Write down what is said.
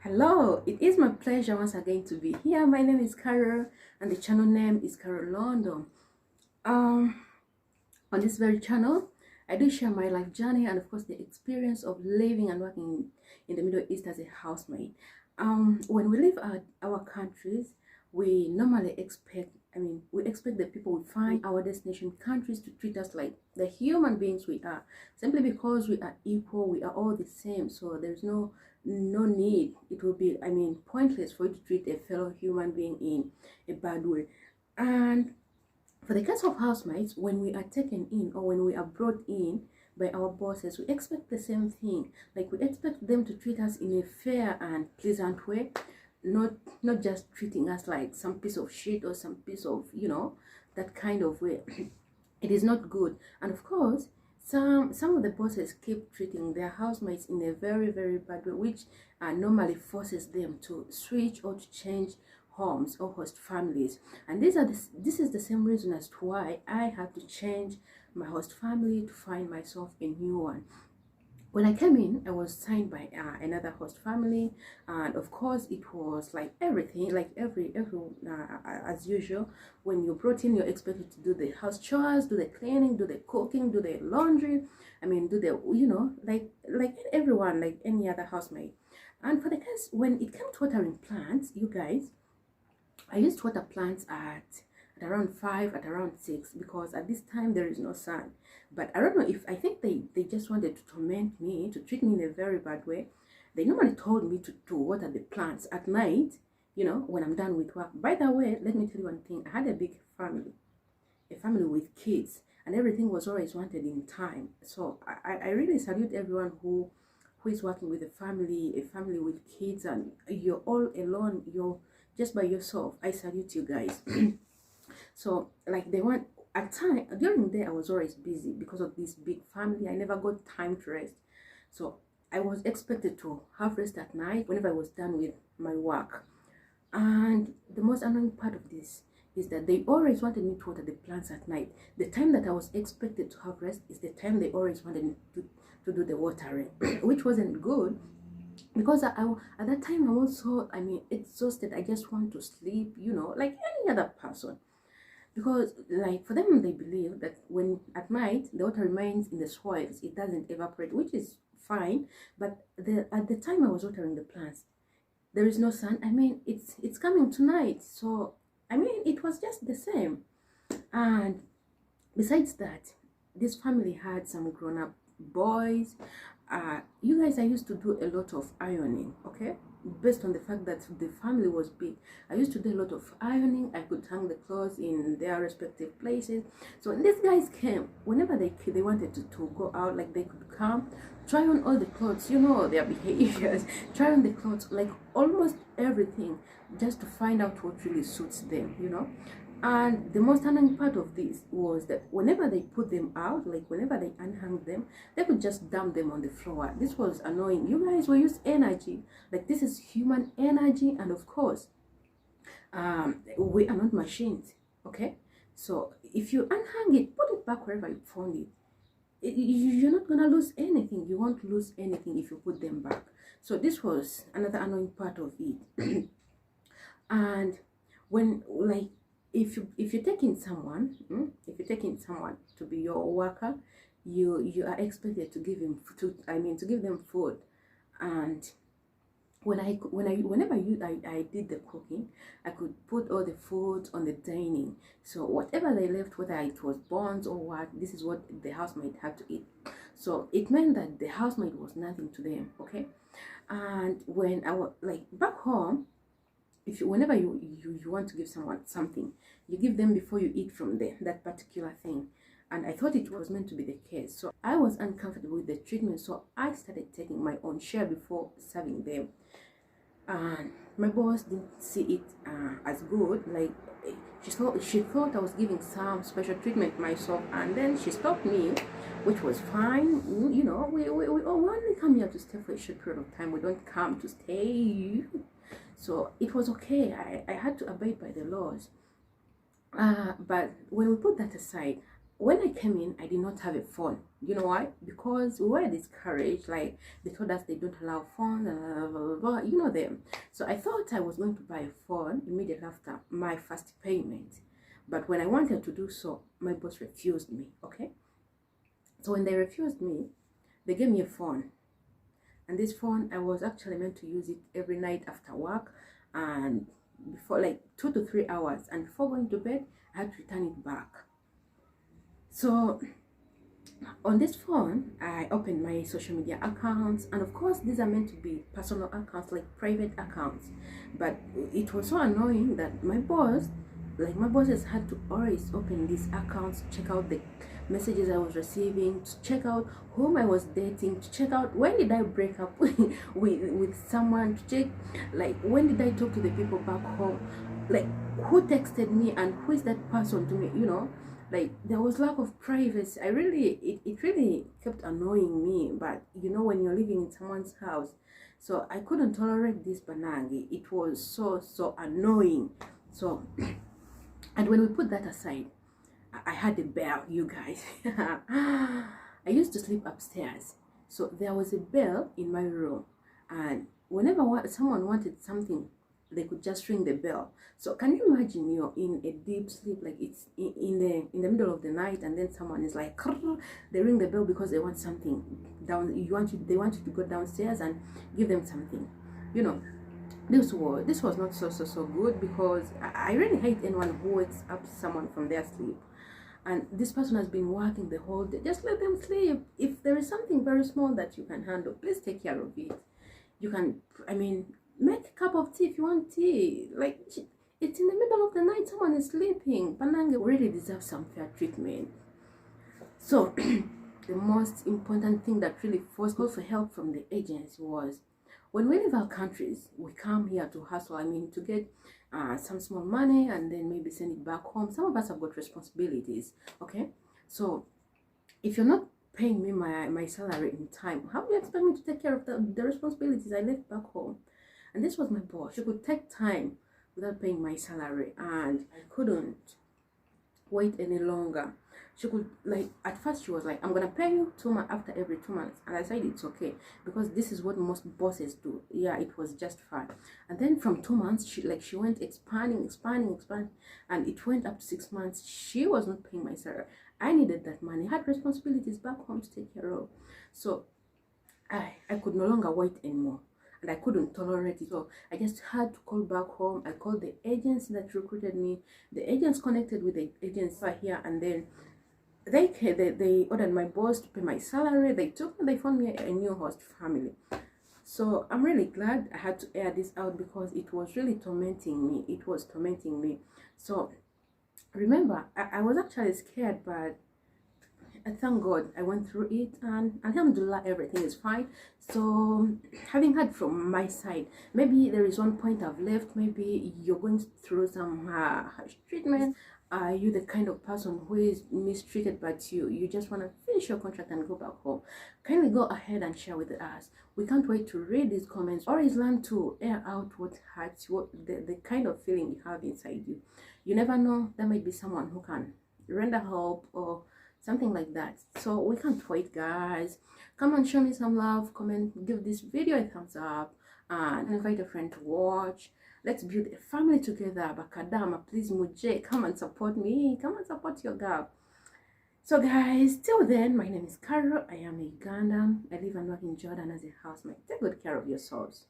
Hello, it is my pleasure once again to be here. My name is Carol and the channel name is Carol London. Um, on this very channel, I do share my life journey and of course the experience of living and working in the Middle East as a housemaid. When we leave our countries, we normally we expect the people we find our destination countries to treat us like the human beings we are, simply because we are equal, we are all the same. So there's no need. It will be, pointless for you to treat a fellow human being in a bad way. And for the case of housemates, when we are taken in or when we are brought in by our bosses, we expect the same thing. Like we expect them to treat us in a fair and pleasant way, not just treating us like some piece of shit or some piece of, that kind of way. It is not good. And of course, some of the bosses keep treating their housemates in a very bad way, which normally forces them to switch or to change homes or host families. And this is the same reason as to why I had to change my host family to find myself a new one. When I came in, I was signed by another host family, and of course it was like everything, like every as usual. When you're brought in, you're expected to do the house chores, do the cleaning, do the cooking, do the laundry. Do the, like everyone, like any other housemaid. And for the case when it came to watering plants, you guys, I used to water plants at around 5, at around 6, because at this time there is no sun. But I don't know, if I think they just wanted to torment me, to treat me in a very bad way. They normally told me to water the plants at night, when I'm done with work. By the way, let me tell you one thing. I had a big family, a family with kids, and everything was always wanted in time. So I really salute everyone who is working with a family with kids, and you're all alone, you're just by yourself. I salute you guys. So like they want, at time during the day I was always busy because of this big family. I never got time to rest. So I was expected to have rest at night whenever I was done with my work. And the most annoying part of this is that they always wanted me to water the plants at night. The time that I was expected to have rest is the time they always wanted me to do the watering, which wasn't good, because at that time I was so, exhausted. I just want to sleep, like any other person. Because like for them, they believe that when at night the water remains in the soils, it doesn't evaporate, which is fine. But at the time I was watering the plants, there is no sun. It's coming tonight. So it was just the same. And besides that, this family had some grown-up boys. You guys, I used to do a lot of ironing, okay, based on the fact that the family was big. I used to do a lot of ironing. I could hang the clothes in their respective places. So when these guys came, whenever they wanted to go out, like they could come, try on all the clothes, their behaviors, try on the clothes, like almost everything, just to find out what really suits them. And the most annoying part of this was that whenever they put them out, like whenever they unhung them, they could just dump them on the floor. This was annoying. You guys will use energy. Like, this is human energy, and of course, we are not machines, okay? So if you unhang it, put it back wherever you found it. You're not gonna lose anything. You won't lose anything if you put them back. So this was another annoying part of it. And when, like, if you're taking someone, if you're taking someone to be your worker, you are expected to give him to give them food. And whenever I did the cooking, I could put all the food on the dining. So whatever they left, whether it was bones or what, this is what the housemaid had to eat. So it meant that the housemaid was nothing to them, okay? And when I was like back home, whenever you want to give someone something, you give them before you eat from that particular thing. And I thought it was meant to be the case, so I was uncomfortable with the treatment, so I started taking my own share before serving them. And my boss didn't see it as good. Like, she thought I was giving some special treatment myself, and then she stopped me, which was fine. We only come here to stay for a short period of time. We don't come to stay. So it was okay. I had to abide by the laws. But when we put that aside, when I came in, I did not have a phone. You know why? Because we were discouraged. Like, they told us they don't allow phones, blah, blah, blah, blah, you know them. So I thought I was going to buy a phone immediately after my first payment. But when I wanted to do so, my boss refused me, okay? So when they refused me, they gave me a phone. And this phone, I was actually meant to use it every night after work and before, like 2 to 3 hours. And before going to bed, I had to return it back. So on this phone, I opened my social media accounts, and of course these are meant to be personal accounts, like private accounts. But it was so annoying that my bosses had to always open these accounts to check out the messages I was receiving, to check out whom I was dating, to check out when did I break up with someone, to check like when did I talk to the people back home, like who texted me and who is that person to me, you know. Like there was lack of privacy. It really kept annoying me. But you know, when you're living in someone's house, so I couldn't tolerate this banangi. It was so annoying. So and when we put that aside, I had a bell, you guys. I used to sleep upstairs, so there was a bell in my room, and whenever someone wanted something, they could just ring the bell. So can you imagine you're in a deep sleep, like it's in the middle of the night, and then someone is like, they ring the bell because they want something down. They want you to go downstairs and give them something, you know. This was not so good, because I really hate anyone who wakes up someone from their sleep. And this person has been working the whole day. Just let them sleep. If there is something very small that you can handle, please take care of it. You can, I mean, make a cup of tea if you want tea. Like, it's in the middle of the night, someone is sleeping. Banange really deserves some fair treatment. So the most important thing that really forced also help from the agency was, when we leave our countries, we come here to hustle, I mean, to get some small money and then maybe send it back home. Some of us have got responsibilities, okay? So if you're not paying me my salary in time, how do you expect me to take care of the responsibilities I left back home? And this was my boss. She could take time without paying my salary, and I couldn't wait any longer. She could, like, at first she was like, I'm gonna pay you 2 months after every 2 months, and I said it's okay, because this is what most bosses do. Yeah, it was just fine. And then from 2 months, she went expanding, and it went up to 6 months. She was not paying my salary. I needed that money. I had responsibilities back home to take care of. So I could no longer wait anymore, and I couldn't tolerate it. So I just had to call back home. I called the agency that recruited me. The agents connected with the agents here, and then they ordered my boss to pay my salary. They found me a new host family. So I'm really glad I had to air this out, because it was really tormenting me. It was tormenting me. So remember, I was actually scared, but I thank God I went through it, and alhamdulillah, everything is fine. So having heard from my side, maybe there is one point I've left, maybe you're going through some harsh treatment. Are you the kind of person who is mistreated, but you just want to finish your contract and go back home? Kindly go ahead and share with us. We can't wait to read these comments. Always learn to air out what hurts, what the kind of feeling you have inside you. You never know, there might be someone who can render help or something like that. So we can't wait, guys. Come and show me some love. Comment, give this video a thumbs up, and invite a friend to watch. Let's build a family together. Bakadama, please, Muje, come and support me. Come and support your girl. So guys, till then, my name is Carol. I am a Ugandan. I live and work in Jordan as a housemate. Take good care of yourselves.